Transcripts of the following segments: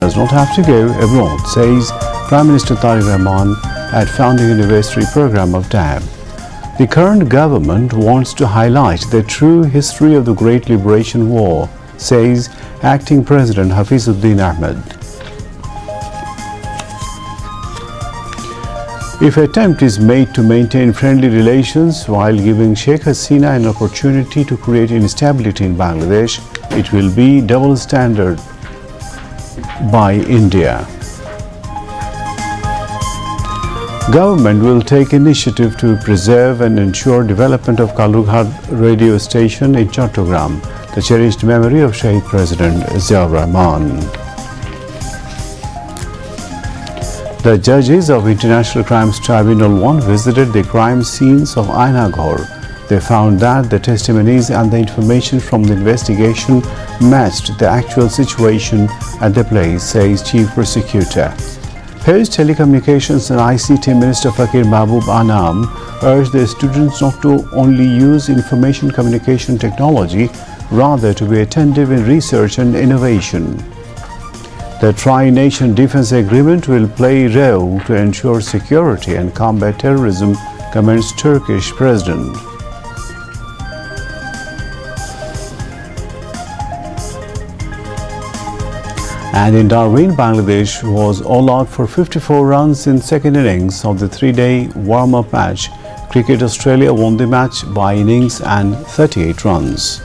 does not have to go abroad, says Prime Minister Tariq Rahman at founding anniversary program of DAB. The current government wants to highlight the true history of the Great Liberation War, says Acting President Hafizuddin Ahmed. If attempt is made to maintain friendly relations while giving Sheikh Hasina an opportunity to create instability in Bangladesh, it will be double standard by India. Government will take initiative to preserve and ensure development of Kalurghat radio station in Chattogram, the cherished memory of Shaheed President Ziaur Rahman. The judges of International Crimes Tribunal 1 visited the crime scenes of Ainaghor. They found that the testimonies and the information from the investigation matched the actual situation at the place, says Chief Prosecutor. Post Telecommunications and ICT Minister Fakir Mahbub Anam urged the students not to only use information communication technology, rather to be attentive in research and innovation. The Tri-Nation Defense Agreement will play a role to ensure security and combat terrorism, comments Turkish President. And in Darwin, Bangladesh was all out for 54 runs in second innings of the three-day warm-up match. Cricket Australia won the match by innings and 38 runs.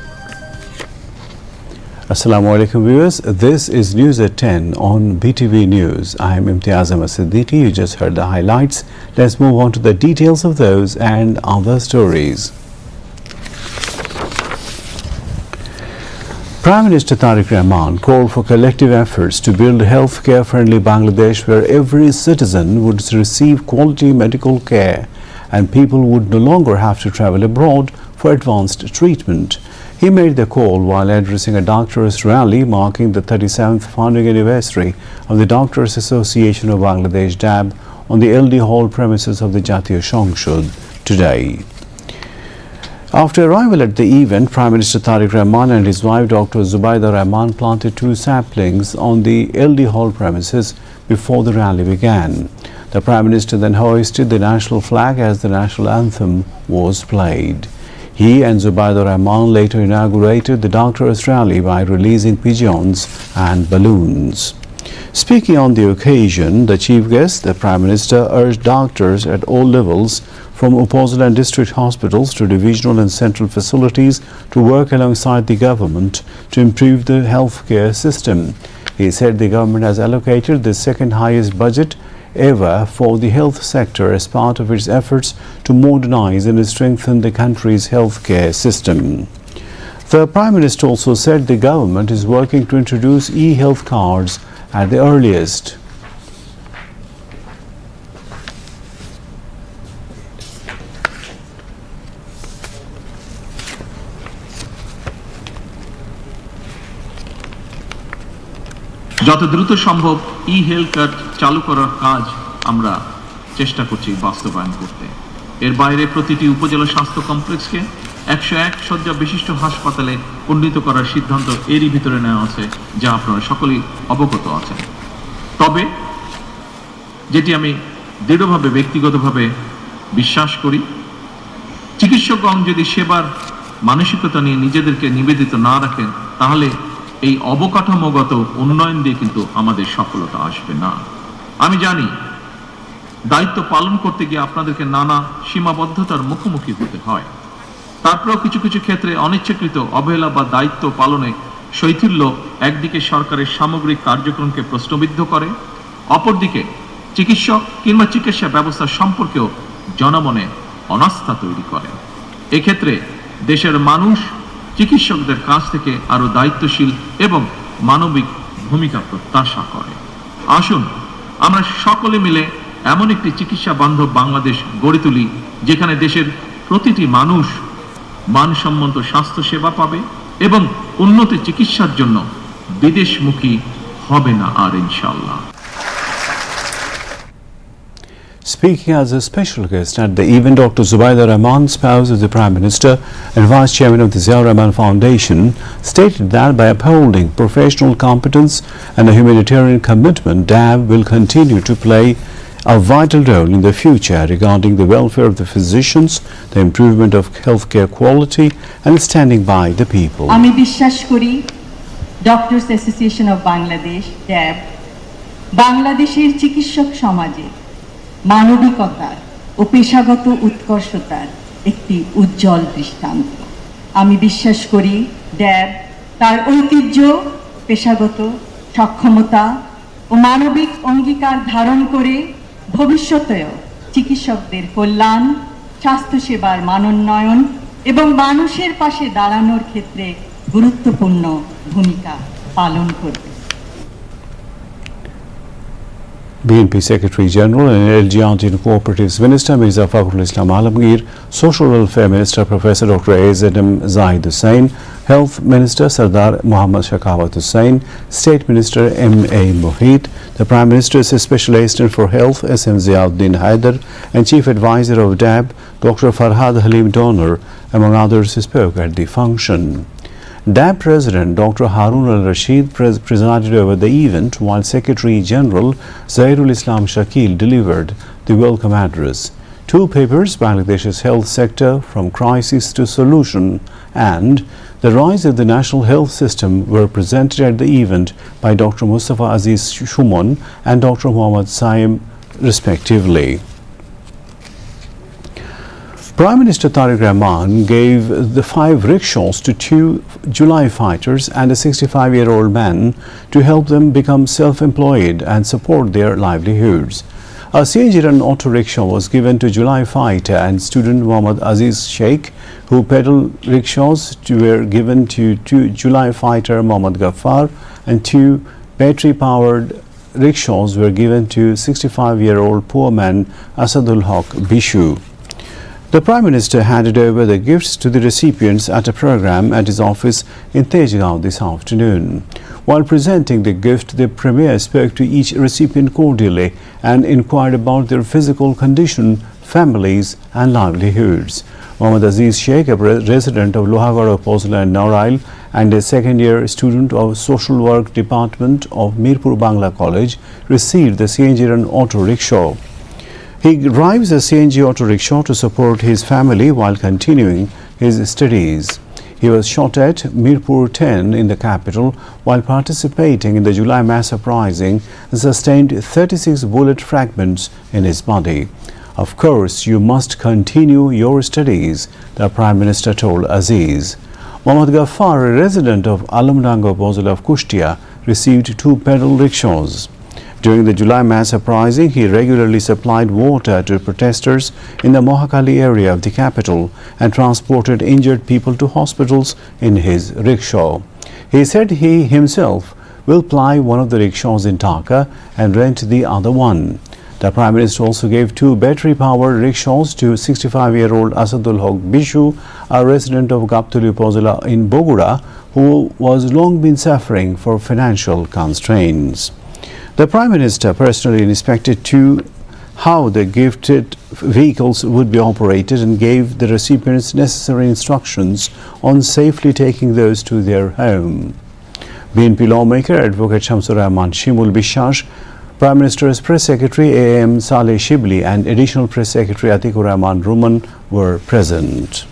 Assalamu alaikum viewers, this is News at 10 on BTV News. I am Imtiaz Ahmed Siddiqui. You just heard the highlights. Let's move on to the details of those and other stories. Prime Minister Tariq Rahman called for collective efforts to build a healthcare-friendly Bangladesh where every citizen would receive quality medical care and people would no longer have to travel abroad for advanced treatment. He made the call while addressing a doctors' rally marking the 37th founding anniversary of the Doctors Association of Bangladesh DAB on the LD Hall premises of the Jatiyo সংসদ today. After arrival at the event, Prime Minister Tariq Rahman and his wife Dr. Zubaida Rahman planted 2 saplings on the LD Hall premises before the rally began. The Prime Minister then hoisted the national flag as the national anthem was played. He and Zubaida Rahman later inaugurated the doctors' rally by releasing pigeons and balloons. Speaking on the occasion, the chief guest, the Prime Minister, urged doctors at all levels, from Upazila and district hospitals to divisional and central facilities, to work alongside the government to improve the healthcare system. He said the government has allocated the second highest budget ever for the health sector as part of its efforts to modernize and strengthen the country's healthcare system. The Prime Minister also said the government is working to introduce e-health cards at the earliest. যত দ্রুত সম্ভব ই-হেলথ card চালু করার কাজ আমরা চেষ্টা করছি বাস্তবায়ন করতে। এর বাইরে প্রতিটি উপজেলা স্বাস্থ্য কমপ্লেক্সকে 101 শয্যা বিশিষ্ট হাসপাতালে উন্নীত করার সিদ্ধান্ত এরই ভিতরে নেওয়া আছে, যা আপনারা সকলেই অবগত আছেন। তবে যেটি আমি দৃঢ়ভাবে ব্যক্তিগতভাবে বিশ্বাস করি, চিকিৎসকগণ যদি সেবার মানসিকতা নিয়ে নিজেদেরকে নিবেদিত না রাখেন, তাহলে এই অবকাঠামোগত উন্নয়ন দিয়ে কিন্তু আমাদের সফলতা আসবে না। আমি জানি দায়িত্ব পালন করতে গিয়ে আপনাদেরকে নানা সীমাবদ্ধতার মুখোমুখি হতে হয়। তারপরেও কিছু কিছু ক্ষেত্রে অনিচ্ছাকৃত অবহেলা বা দায়িত্ব পালনে শৈথিল্য একদিকে সরকারের সামগ্রিক কার্যক্রমকে প্রশ্নবিদ্ধ করে, অপরদিকে চিকিৎসক কিংবা চিকিৎসা ব্যবস্থা সম্পর্কেও জনমনে অনাস্থা তৈরি করে। এক্ষেত্রে দেশের মানুষ চিকিৎসকদের কাছ থেকে আরো দায়িত্বশীল এবং মানবিক ভূমিকা প্রত্যাশা করে। আসুন আমরা সকলে মিলে এমন একটি চিকিৎসা বান্ধব বাংলাদেশ গড়ে তুলি, যেখানে দেশের প্রতিটি মানুষ মানসম্মত স্বাস্থ্য সেবা পাবে এবং উন্নত চিকিৎসার জন্য বিদেশমুখী হবে না আর ইনশাআল্লাহ। Speaking as a special guest at the event, Dr. Zubaida Rahman, spouse of the Prime Minister and Vice Chairman of the Ziaur Rahman Foundation, stated that by upholding professional competence and a humanitarian commitment, DAB will continue to play a vital role in the future regarding the welfare of the physicians, the improvement of healthcare quality and standing by the people. আমি বিশ্বাস করি doctors association of Bangladesh ড্যাব বাংলাদেশের চিকিৎসক সমাজে মানবিকতার ও পেশাগত উৎকর্ষতার একটি উজ্জ্বল দৃষ্টান্ত। আমি বিশ্বাস করি ড্যাব তার ঐতিহ্য, পেশাগত সক্ষমতা ও মানবিক অঙ্গীকার ধারণ করে ভবিষ্যতেও চিকিৎসকদের কল্যাণ, স্বাস্থ্যসেবার মানোন্নয়ন এবং মানুষের পাশে দাঁড়ানোর ক্ষেত্রে গুরুত্বপূর্ণ ভূমিকা পালন করবে। BNP Secretary General and LGRT Cooperatives Minister Mirza Fakhrul Islam Alamgir, Social Welfare Minister Professor Dr. A.Z.M. Zahid Hussain, Health Minister Sardar Muhammad Shakawat Hussain, State Minister M.A. Mohit, the Prime Minister's Special Assistant for Health S.M. Ziauddin Haider, and Chief Advisor of DAB Dr. Farhad Halim Donor, among others, spoke at the function. DAB President Dr. Harun al-Rashid presided over the event, while Secretary General Zahirul Islam Shakil delivered the welcome address. Two papers, Bangladesh's health sector from crisis to solution and the rise of the national health system, were presented at the event by Dr. Mustafa Aziz Shumon and Dr. Muhammad Saim respectively. Prime Minister Tariq Rahman gave the 5 rickshaws to 2 July fighters and a 65-year-old man to help them become self-employed and support their livelihoods. A CNG-run auto rickshaw was given to July fighter and student Muhammad Aziz Sheikh, who pedal rickshaws were given to 2 July fighter Muhammad Ghaffar, and 2 battery-powered rickshaws were given to 65-year-old poor man Asadul Haq Bishu. The Prime Minister handed over the gifts to the recipients at a program at his office in Tejgaon this afternoon. While presenting the gift, the Premier spoke to each recipient cordially and inquired about their physical condition, families and livelihoods. Muhammad Aziz Sheikh, a resident of Lohagara Upazila and Narail and a second-year student of Social Work Department of Mirpur Bangla College, received the CNG-run auto rickshaw. He drives a CNG auto rickshaw to support his family while continuing his studies. He was shot at Mirpur 10 in the capital while participating in the July mass uprising and sustained 36 bullet fragments in his body. Of course, you must continue your studies, the Prime Minister told Aziz. Muhammad Ghaffar, a resident of Alamdanga Upazila of Kushtia, received 2 pedal rickshaws. During the July mass uprising, he regularly supplied water to protesters in the Mohakali area of the capital and transported injured people to hospitals in his rickshaw. He said he himself will ply one of the rickshaws in Dhaka and rent the other one. The Prime Minister also gave 2 battery-powered rickshaws to 65-year-old Asadul Haq Bishu, a resident of Gaptuli Upazila in Bogura, who was long been suffering for financial constraints. The Prime Minister personally inspected how the gifted vehicles would be operated and gave the recipients necessary instructions on safely taking those to their home. BNP lawmaker Advocate Shamsur Rahman Shimul Bishash, Prime Minister's Press Secretary A.M. Saleh Shibli and Additional Press Secretary Atikur Rahman Ruman were present.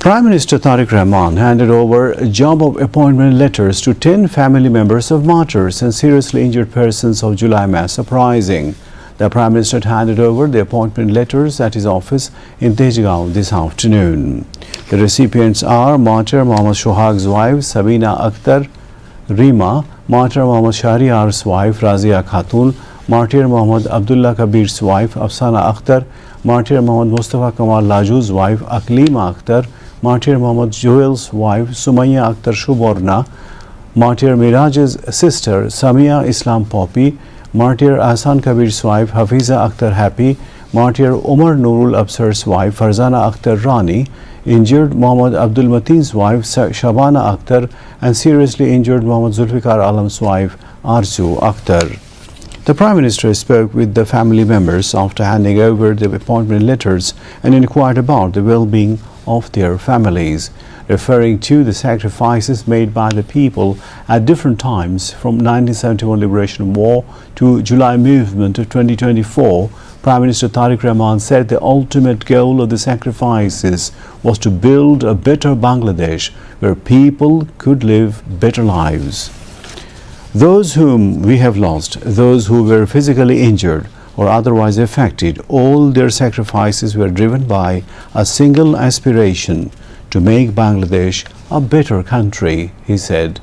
Prime Minister Tariq Rahman handed over job of appointment letters to 10 family members of martyrs and seriously injured persons of July mass uprising. The Prime Minister handed over the appointment letters at his office in Tejgaon this afternoon. The recipients are Martyr Muhammad Shohag's wife Sabina Akhtar Rima, Martyr Muhammad Shahriar's wife Razia Khatun, Martyr Muhammad Abdullah Kabir's wife Afsana Akhtar, Martyr Muhammad Mustafa Kamal Laju's wife Aklima Akhtar, Martyr Muhammad Joel's wife Sumaya Akhtar Shuborna, Martyr Miraj's sister Samia Islam Poppy, Martyr Ahsan Kabir's wife Hafiza Akhtar Happy, Martyr Omar Nurul Absar's wife Farzana Akhtar Rani, injured Muhammad Abdul Mateen's wife Shabana Akhtar, and seriously injured Muhammad Zulfikar Alam's wife Arzu Akhtar. The Prime Minister spoke with the family members after handing over the appointment letters and inquired about the well-being of their families, referring to the sacrifices made by the people at different times from 1971 Liberation War to July movement of 2024. Prime Minister Tariq Rahman said the ultimate goal of the sacrifices was to build a better Bangladesh where people could live better lives. Those whom we have lost, those who were physically injured or otherwise affected, all their sacrifices were driven by a single aspiration: to make Bangladesh a better country, he said.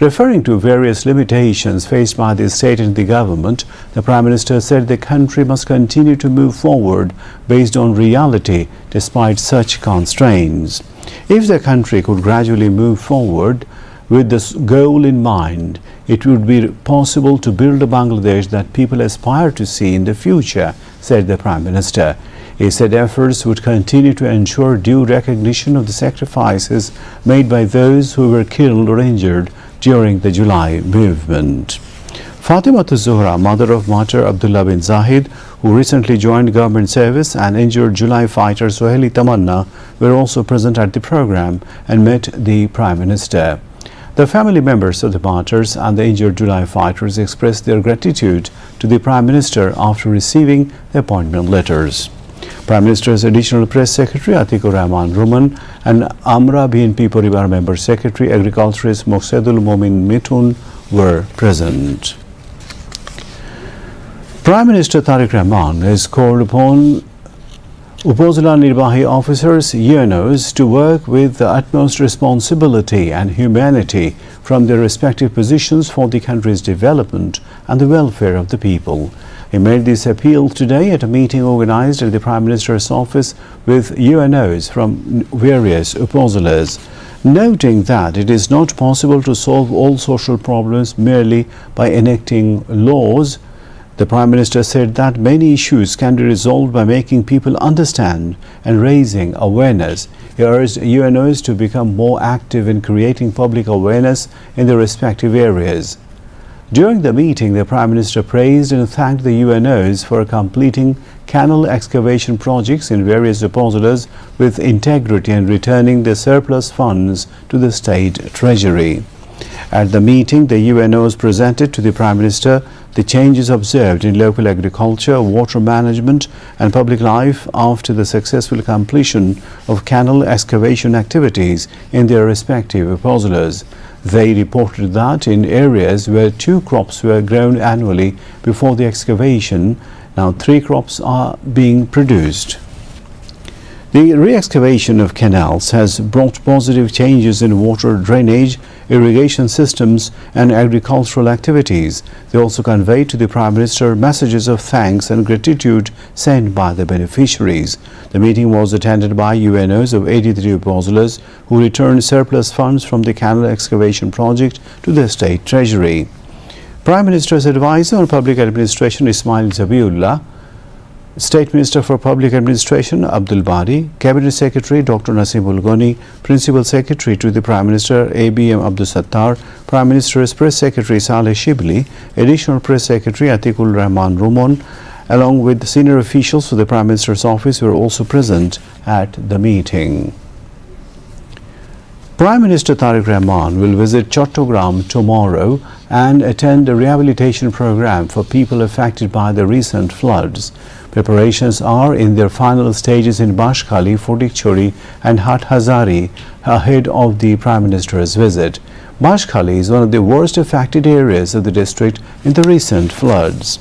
Referring to various limitations faced by the state and the government, the Prime Minister said the country must continue to move forward based on reality despite such constraints. If the country could gradually move forward with this goal in mind, it would be possible to build a Bangladesh that people aspire to see in the future, said the Prime Minister. He said efforts would continue to ensure due recognition of the sacrifices made by those who were killed or injured during the July movement. Fatima Zuhra, mother of Martyr Abdullah bin Zahid, who recently joined government service, and injured July fighter Soheli Tamanna were also present at the program and met the Prime Minister. The family members of the martyrs and the injured July fighters expressed their gratitude to the Prime Minister after receiving the appointment letters. Prime Minister's Additional Press Secretary Atikur Rahman Ruman and Amra BNP Poribar Member Secretary Agriculturist Moqsedul Momin Mitun were present. Prime Minister Tariq Rahman has called upon Upazila Nirbahi officers, UNOs, to work with the utmost responsibility and humanity from their respective positions for the country's development and the welfare of the people. He made this appeal today at a meeting organized at the Prime Minister's office with UNOs from various Upazilas, noting that it is not possible to solve all social problems merely by enacting laws. The Prime Minister said that many issues can be resolved by making people understand and raising awareness. He urged UNOs to become more active in creating public awareness in their respective areas. During the meeting, the Prime Minister praised and thanked the UNOs for completing canal excavation projects in various upazilas with integrity and returning the surplus funds to the state treasury. At the meeting, the UNOs presented to the Prime Minister the changes observed in local agriculture, water management and public life after the successful completion of canal excavation activities in their respective upazilas. They reported that in areas where 2 crops were grown annually before the excavation, now 3 crops are being produced. The re-excavation of canals has brought positive changes in water drainage, irrigation systems and agricultural activities. They also conveyed to the Prime Minister messages of thanks and gratitude sent by the beneficiaries. The meeting was attended by UNOs of 83 upazilas who returned surplus funds from the canal excavation project to the state treasury. Prime Minister's advisor on public administration Ismail Zabiullah, State Minister for Public Administration Abdul Bari, Cabinet Secretary Dr. Nasimul Ghani, Principal Secretary to the Prime Minister ABM Abdul Sattar, Prime Minister's Press Secretary Saleh Shibli, Additional Press Secretary Atikur Rahman Rumon, along with senior officials of the Prime Minister's office were also present at the meeting. Prime Minister Tariq Rahman will visit Chattogram tomorrow and attend a rehabilitation program for people affected by the recent floods. Preparations are in their final stages in Bashkhali, Fodikchori and Hathazari ahead of the Prime Minister's visit. Bashkhali is one of the worst affected areas of the district in the recent floods.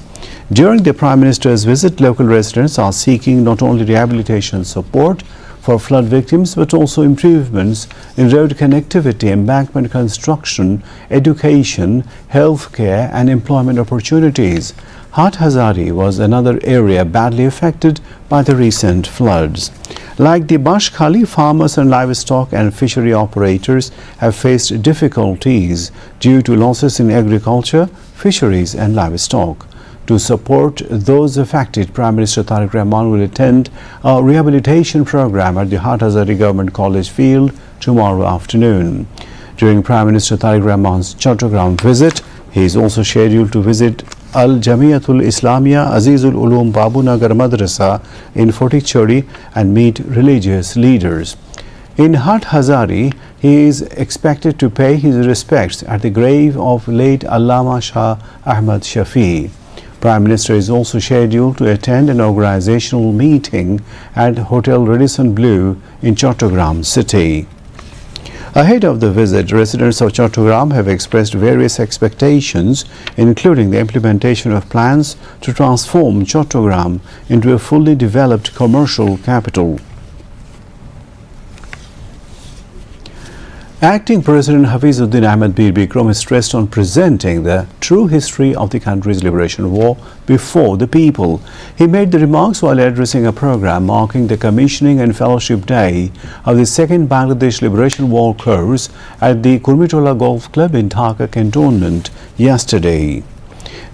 During the Prime Minister's visit, local residents are seeking not only rehabilitation support for flood victims but also improvements in road connectivity, embankment construction, education, health care and employment opportunities. Hathazari was another area badly affected by the recent floods. Like the Bashkhali, farmers and livestock and fishery operators have faced difficulties due to losses in agriculture, fisheries and livestock. To support those affected, Prime Minister Tariq Rahman will attend a rehabilitation program at the Hathazari Government College Field tomorrow afternoon. During Prime Minister Tariq Rahman's Chattogram visit, he is also scheduled to visit Al Jamiatul Islamia Azizul Ulum Babunagar Madrasa in Fortichori and meet religious leaders. In Hathazari, he is expected to pay his respects at the grave of late Allama Shah Ahmad Shafi. Prime Minister is also scheduled to attend an organizational meeting at Hotel Radisson Blu in Chattogram city. Ahead of the visit, residents of Chattogram have expressed various expectations, including the implementation of plans to transform Chattogram into a fully developed commercial capital. Acting President Hafizuddin Ahmed Bir Bikram stressed on presenting the true history of the country's liberation war before the people. He made the remarks while addressing a program marking the commissioning and fellowship day of the second Bangladesh Liberation War course at the Kurmitola Golf Club in Dhaka Cantonment yesterday.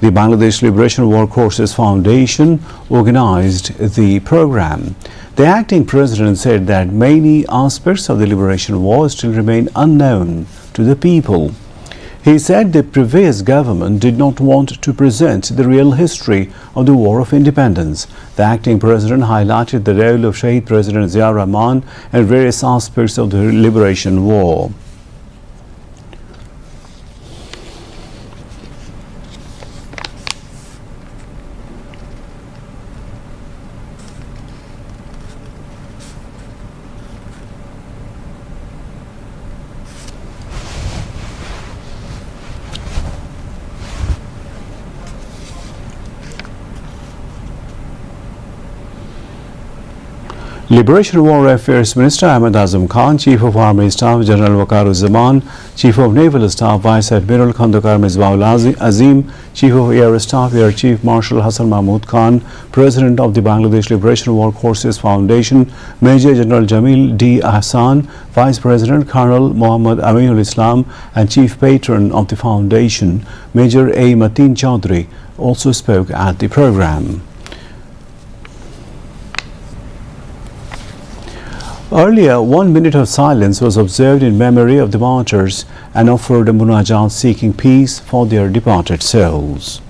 The Bangladesh Liberation War Courses Foundation organized the program. The acting president said that many aspects of the liberation war still remain unknown to the people. He said the previous government did not want to present the real history of the War of Independence. The acting president highlighted the role of Shaheed President Zia Rahman and various aspects of the liberation war. Liberation War Affairs Minister Ahmed Azam Khan, Chief of Army Staff General Waqaruzzaman, Chief of Naval Staff Vice Admiral Khandakar Misbahul Azim, Chief of Air Staff Air Chief Marshal Hassan Mahmud Khan, President of the Bangladesh Liberation War Courses Foundation Major General Jamil D. Ahsan, Vice President Colonel Muhammad Aminul Islam and Chief Patron of the Foundation Major A. Mateen Chaudhry also spoke at the program. Earlier, 1 minute of silence was observed in memory of the martyrs and offered a munajat seeking peace for their departed souls.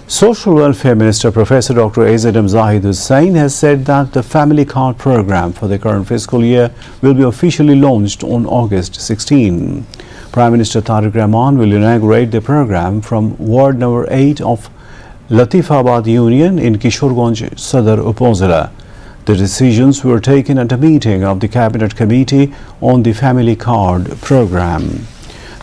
Social Welfare Minister Professor Dr. A.Z.M. Zahid Hussain has said that the family card program for the current fiscal year will be officially launched on August 16. Prime Minister Tariq Rahman will inaugurate the program from Ward number 8 of Latifabad Union in Kishorganj Sadar Upazila. The decisions were taken at a meeting of the Cabinet Committee on the Family Card program.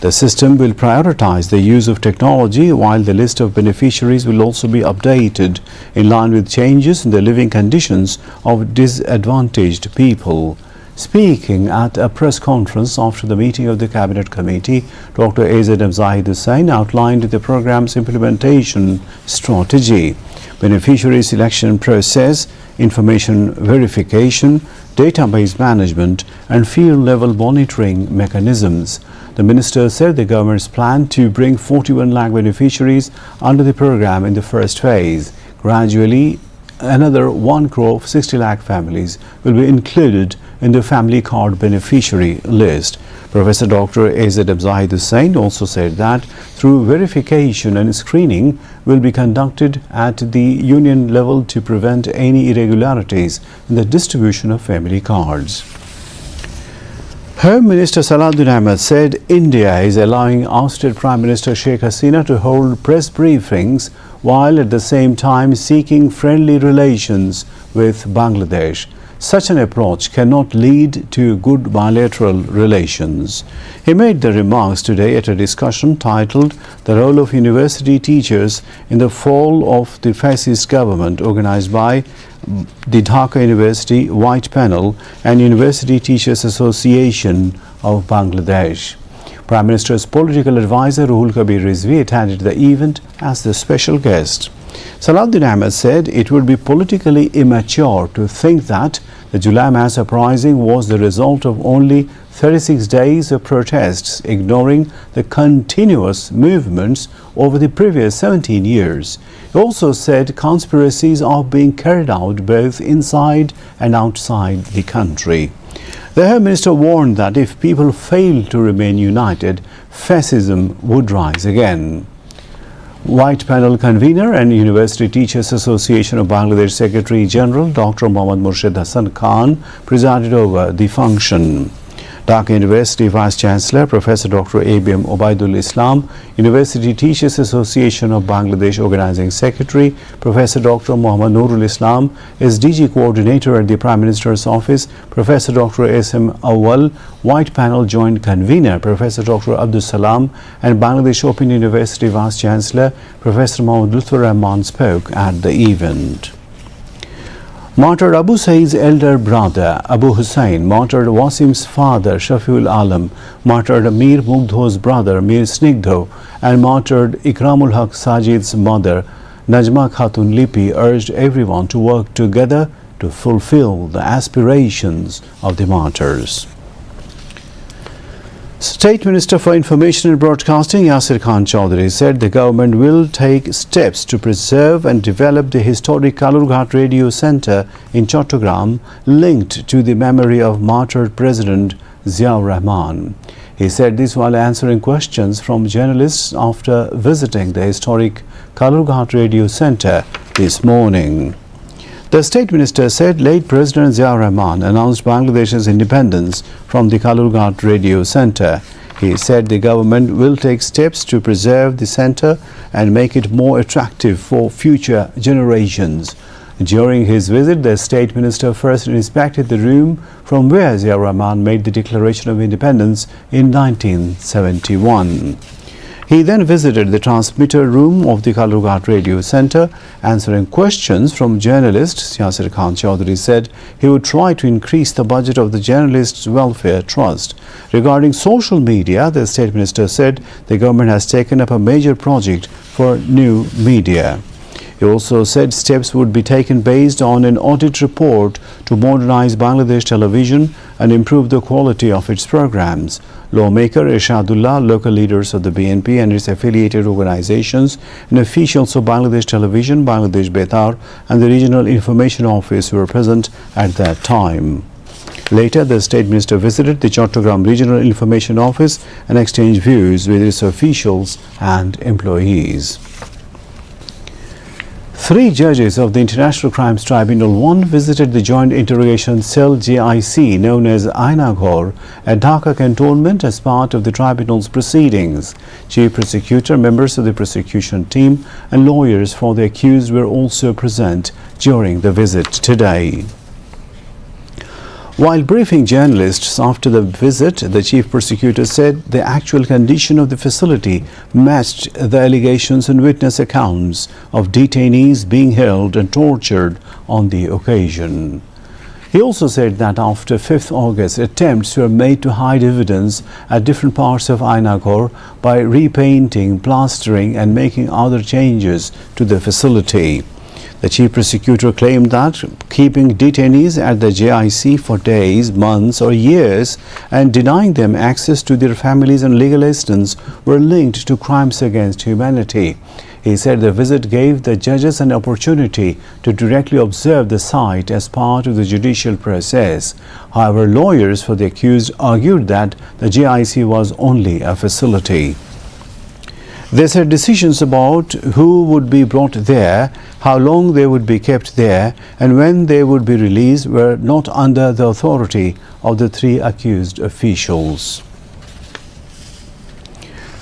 The system will prioritize the use of technology, while the list of beneficiaries will also be updated in line with changes in the living conditions of disadvantaged people. Speaking at a press conference after the meeting of the Cabinet Committee, Dr. A.Z.M. Zahid Hussain outlined the program's implementation strategy, beneficiary selection process, information verification, database management and field-level monitoring mechanisms. The minister said the government's plan to bring 41 lakh beneficiaries under the program in the first phase. Gradually, another 1 crore 60 lakh families will be included in the family card beneficiary list. Professor Dr. A.Z.M. Zahid Hussain also said that through verification and screening will be conducted at the union level to prevent any irregularities in the distribution of family cards. Home Minister Salahuddin Ahmed said India is allowing ousted Prime Minister Sheikh Hasina to hold press briefings while at the same time seeking friendly relations with Bangladesh. Such an approach cannot lead to good bilateral relations. He made the remarks today at a discussion titled "The Role of University Teachers in the Fall of the Fascist Government," organized by the Dhaka University White Panel and University Teachers Association of Bangladesh. Prime Minister's political advisor Ruhul Kabir Rizvi attended the event as the special guest. Salahuddin Ahmed said it would be politically immature to think that the July mass uprising was the result of only 36 days of protests, ignoring the continuous movements over the previous 17 years. He also said conspiracies are being carried out both inside and outside the country. The Home Minister warned that if people failed to remain united, fascism would rise again. White Panel Convener and University Teachers Association of Bangladesh Secretary General Dr. Mohammad Murshid Hassan Khan presided over the function. Dhaka University Vice Chancellor Professor Dr. A.B.M. Obaidul Islam, University Teachers Association of Bangladesh Organizing Secretary Professor Dr. Muhammad Nurul Islam, SDG Coordinator at the Prime Minister's Office Professor Dr. S.M. Awal, White Panel Joint Convener Professor Dr. Abdul Salam and Bangladesh Open University Vice Chancellor Professor Mohammad Lutfur Rahman spoke at the event. Martyr Abu Said's elder brother Abu Hussain, martyred Wasim's father Shafiul Alam, martyred Mir Mugdho's brother Mir Snigdho, and martyred Ikramul Haq Sajid's mother Najma Khatun Lipi urged everyone to work together to fulfill the aspirations of the martyrs. State Minister for Information and Broadcasting Yasir Khan Chaudhary said the government will take steps to preserve and develop the historic Kalurghat Radio Centre in Chattogram linked to the memory of martyred President Ziaur Rahman. He said this while answering questions from journalists after visiting the historic Kalurghat Radio Centre this morning. The State Minister said late President Ziaur Rahman announced Bangladesh's independence from the Kalurghat Radio Centre. He said the government will take steps to preserve the centre and make it more attractive for future generations. During his visit, the State Minister first inspected the room from where Ziaur Rahman made the Declaration of Independence in 1971. He then visited the transmitter room of the Kalurghat Radio Centre. Answering questions from journalists, Yasir Khan Chaudhary said he would try to increase the budget of the Journalists' Welfare Trust. Regarding social media, the State Minister said the government has taken up a major project for new media. He also said steps would be taken based on an audit report to modernize Bangladesh television and improve the quality of its programs. Lawmaker Irshadullah, local leaders of the BNP and its affiliated organizations, and officials of Bangladesh Television, Bangladesh Betar, and the Regional Information Office were present at that time. Later, the State Minister visited the Chattogram Regional Information Office and exchanged views with its officials and employees. 3 judges of the International Crimes Tribunal 1 visited the Joint Interrogation Cell JIC known as Ainaghor at Dhaka Cantonment as part of the tribunal's proceedings. Chief Prosecutor, members of the prosecution team and lawyers for the accused were also present during the visit today. While briefing journalists after the visit, the Chief Prosecutor said the actual condition of the facility matched the allegations and witness accounts of detainees being held and tortured on the occasion. He also said that after 5th August, attempts were made to hide evidence at different parts of Ainaghor by repainting, plastering and making other changes to the facility. The Chief Prosecutor claimed that keeping detainees at the JIC for days, months or years and denying them access to their families and legal assistance were linked to crimes against humanity. He said the visit gave the judges an opportunity to directly observe the site as part of the judicial process. However, lawyers for the accused argued that the JIC was only a facility. They said decisions about who would be brought there, how long they would be kept there, and when they would be released were not under the authority of the 3 accused officials.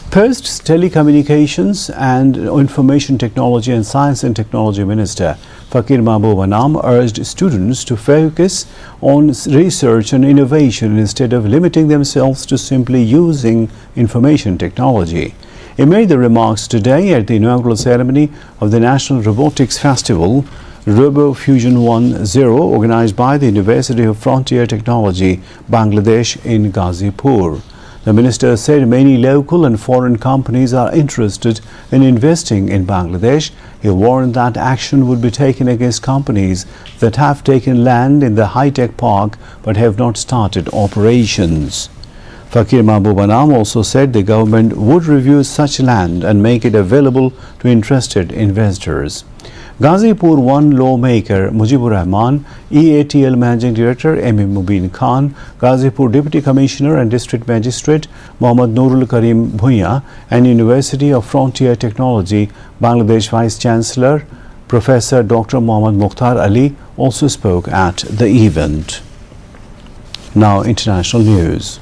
Post's Telecommunications and Information Technology and Science and Technology Minister Fakir Mahbub Anam urged students to focus on research and innovation instead of limiting themselves to simply using information technology. He made the remarks today at the inaugural ceremony of the National Robotics Festival, Robo Fusion 1.0, organized by the University of Frontier Technology, Bangladesh in Ghazipur. The minister said many local and foreign companies are interested in investing in Bangladesh. He warned that action would be taken against companies that have taken land in the high-tech park but have not started operations. Fakir Mahbub Anam also said the government would review such land and make it available to interested investors. Ghazipur 1 lawmaker Mujibur Rahman, EATL Managing Director M. Mubin Khan, Ghazipur Deputy Commissioner and District Magistrate Mohammad Nurul Karim Bhuiya and University of Frontier Technology Bangladesh Vice Chancellor Professor Dr. Mohammad Mukhtar Ali also spoke at the event. Now, international news.